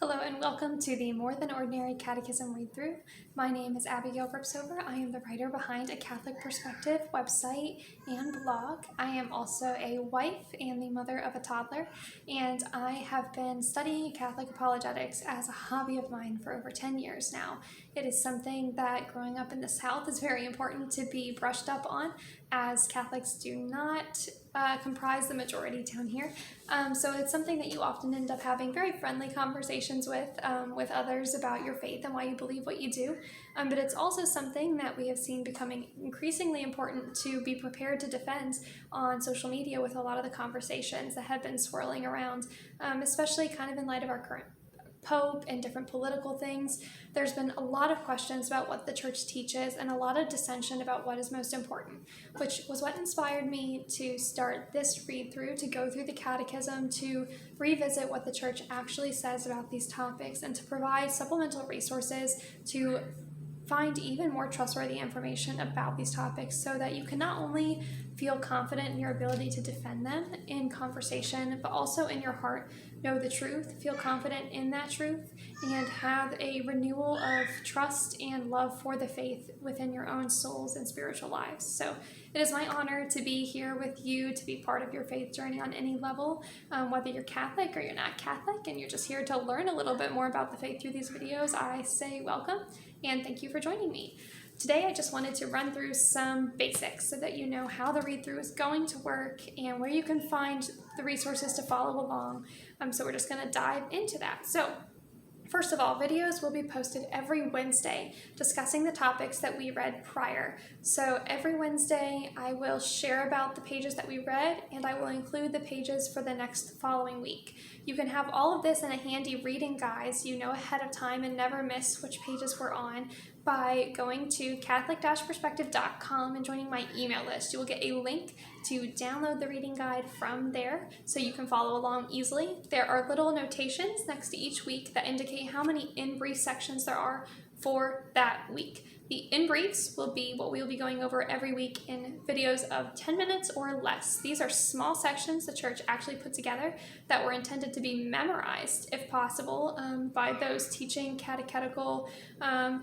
Hello and welcome to the More Than Ordinary Catechism read-through. My name is Abigail Ripsover. I am the writer behind A Catholic Perspective website and blog. I am also a wife and the mother of a toddler, and I have been studying Catholic apologetics as a hobby of mine for over 10 years now. It is something that growing up in the South is very important to be brushed up on, as Catholics do not comprise the majority down here. So it's something that you often end up having very friendly conversations with others about your faith and why you believe what you do. But it's also something that we have seen becoming increasingly important to be prepared to defend on social media with a lot of the conversations that have been swirling around, especially kind of in light of our current Pope and different political things. There's been a lot of questions about what the church teaches and a lot of dissension about what is most important, which was what inspired me to start this read through, to go through the Catechism, to revisit what the church actually says about these topics, and to provide supplemental resources to find even more trustworthy information about these topics so that you can not only feel confident in your ability to defend them in conversation, but also in your heart know the truth, feel confident in that truth, and have a renewal of trust and love for the faith within your own souls and spiritual lives. So it is my honor to be here with you, to be part of your faith journey on any level, whether you're Catholic or you're not Catholic and you're just here to learn a little bit more about the faith through these videos. I say welcome and thank you for joining me. Today I just wanted to run through some basics so that you know how the read-through is going to work and where you can find the resources to follow along. So we're just going to dive into that. So first of all, videos will be posted every Wednesday discussing the topics that we read prior. So every Wednesday I will share about the pages that we read, and I will include the pages for the next following week. You can have all of this in a handy reading guide so you know ahead of time and never miss which pages we're on by going to catholic-perspective.com and joining my email list. You will get a link to download the reading guide from there so you can follow along easily. There are little notations next to each week that indicate how many in-brief sections there are for that week. The in-briefs will be what we will be going over every week in videos of 10 minutes or less. These are small sections the church actually put together that were intended to be memorized, if possible, by those teaching catechetical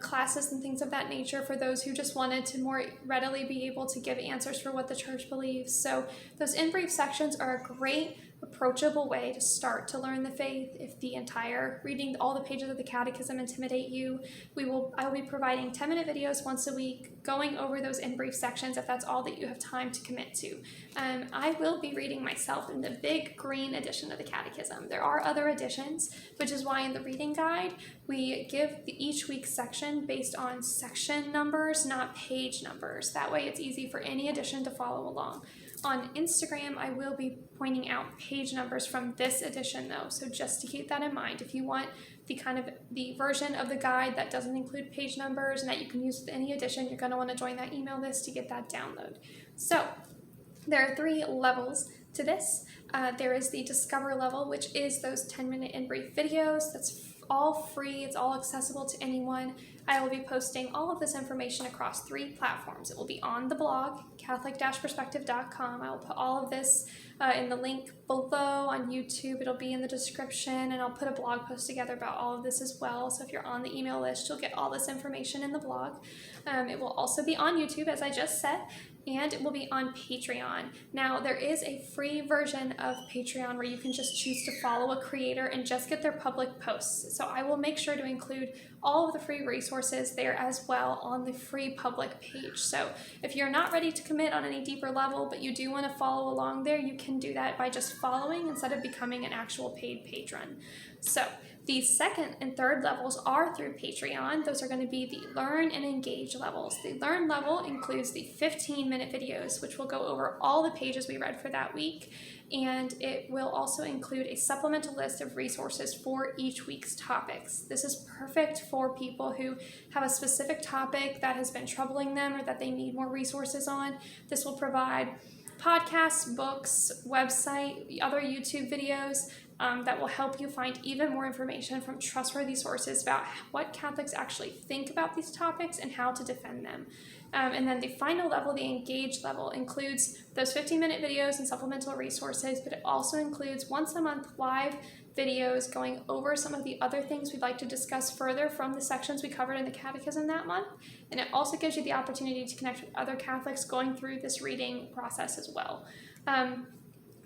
classes and things of that nature, for those who just wanted to more readily be able to give answers for what the church believes. So those in-brief sections are a great approachable way to start to learn the faith. If the entire reading all the pages of the Catechism intimidate you, I will be providing 10-minute videos once a week going over those in brief sections if that's all that you have time to commit to. I will be reading myself in the big green edition of the Catechism. There are other editions, which is why in the reading guide we give each week's section based on section numbers, not page numbers. That way it's easy for any edition to follow along. On Instagram, I will be pointing out page numbers from this edition though, so just to keep that in mind. If you want the version of the guide that doesn't include page numbers and that you can use with any edition, you're going to want to join that email list to get that download. So there are 3 levels to this. There is the Discover level, which is those 10-minute in-brief videos. That's all free. It's all accessible to anyone. I will be posting all of this information across 3 platforms. It will be on the blog, catholic-perspective.com. I will put all of this in the link below on YouTube. It'll be in the description, and I'll put a blog post together about all of this as well. So if you're on the email list, you'll get all this information in the blog. It will also be on YouTube, as I just said, and it will be on Patreon. Now, there is a free version of Patreon where you can just choose to follow a creator and just get their public posts. So I will make sure to include all of the free resources there as well on the free public page. So if you're not ready to commit on any deeper level, but you do want to follow along there, you can do that by just following instead of becoming an actual paid patron. So the second and third levels are through Patreon. Those are going to be the Learn and Engage levels. The Learn level includes the 15-minute videos, which will go over all the pages we read for that week, and it will also include a supplemental list of resources for each week's topics. This is perfect for people who have a specific topic that has been troubling them or that they need more resources on. This will provide podcasts, books, website, other YouTube videos that will help you find even more information from trustworthy sources about what Catholics actually think about these topics and how to defend them. And then the final level, the Engage level, includes those 15-minute videos and supplemental resources, but it also includes once a month live videos going over some of the other things we'd like to discuss further from the sections we covered in the Catechism that month. And it also gives you the opportunity to connect with other Catholics going through this reading process as well.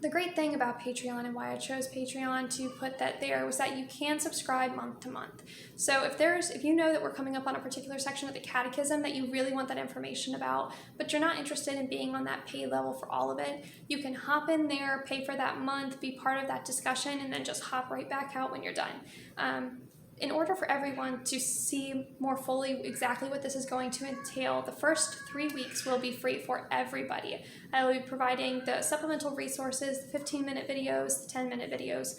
The great thing about Patreon and why I chose Patreon to put that there was that you can subscribe month to month. So if you know that we're coming up on a particular section of the Catechism that you really want that information about, but you're not interested in being on that pay level for all of it, you can hop in there, pay for that month, be part of that discussion, and then just hop right back out when you're done. In order for everyone to see more fully exactly what this is going to entail, the first 3 weeks will be free for everybody. I will be providing the supplemental resources, the 15-minute videos, the 10-minute videos,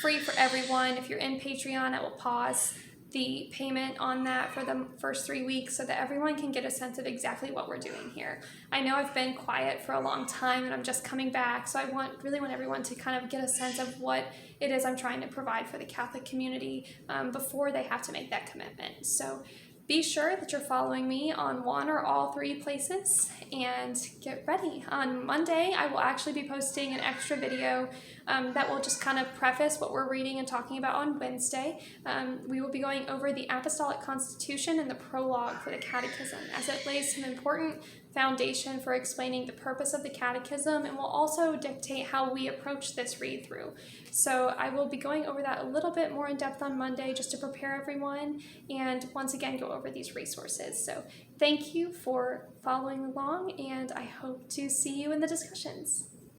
free for everyone. If you're in Patreon, I will pause the payment on that for the first 3 weeks so that everyone can get a sense of exactly what we're doing here. I know I've been quiet for a long time and I'm just coming back, so I really want everyone to kind of get a sense of what it is I'm trying to provide for the Catholic community before they have to make that commitment. So be sure that you're following me on one or all 3 places and get ready. On Monday, I will actually be posting an extra video that will just kind of preface what we're reading and talking about on Wednesday. We will be going over the Apostolic Constitution and the prologue for the Catechism, as it lays some important foundation for explaining the purpose of the Catechism and will also dictate how we approach this read through. So I will be going over that a little bit more in depth on Monday just to prepare everyone and once again go over these resources. So thank you for following along and I hope to see you in the discussions.